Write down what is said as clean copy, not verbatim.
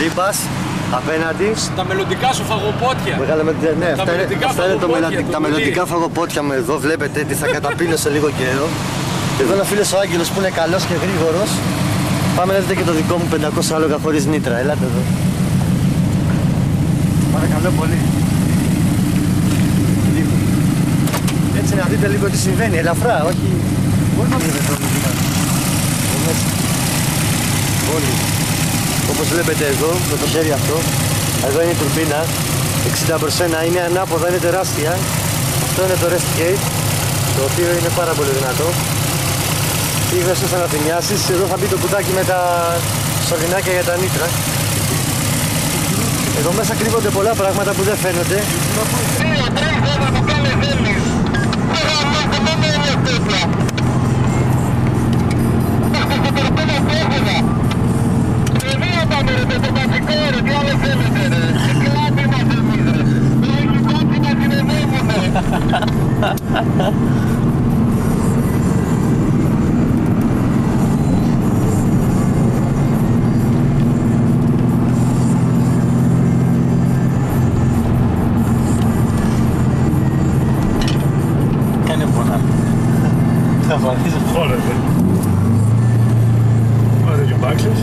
Λίπας, απέναντι. Τα μελλοντικά σου φαγοπότια. Ναι, αυτά είναι τα μελλοντικά φαγοπότια μου εδώ. Βλέπετε τι θα καταπίνω σε λίγο καιρό. Εδώ είναι ο φίλος ο Άγγελος που είναι καλός και γρήγορος. Πάμε να δείτε και το δικό μου 500 άλογα χωρίς νήτρα. Ελάτε εδώ. Παρακαλώ πολύ. Έτσι να δείτε λίγο τι συμβαίνει. Ελαφρά, όχι. Μπορεί να δείτε προβλήματα. Όλοι. Όπως βλέπετε εδώ, με το χέρι αυτό, εδώ είναι η τουρμπίνα. 60 προς 1 είναι ανάποδα, είναι τεράστια. Αυτό είναι το rest gate, το οποίο είναι πάρα πολύ δυνατό. Πήγες ώστε να θυμιάσεις, εδώ θα μπει το κουτάκι με τα σωληνάκια για τα νήτρα. Εδώ μέσα κρύβονται πολλά πράγματα που δεν φαίνονται. Κάνε πολλά. Θα βαρύς. Όλα, ωραία και μπάξες.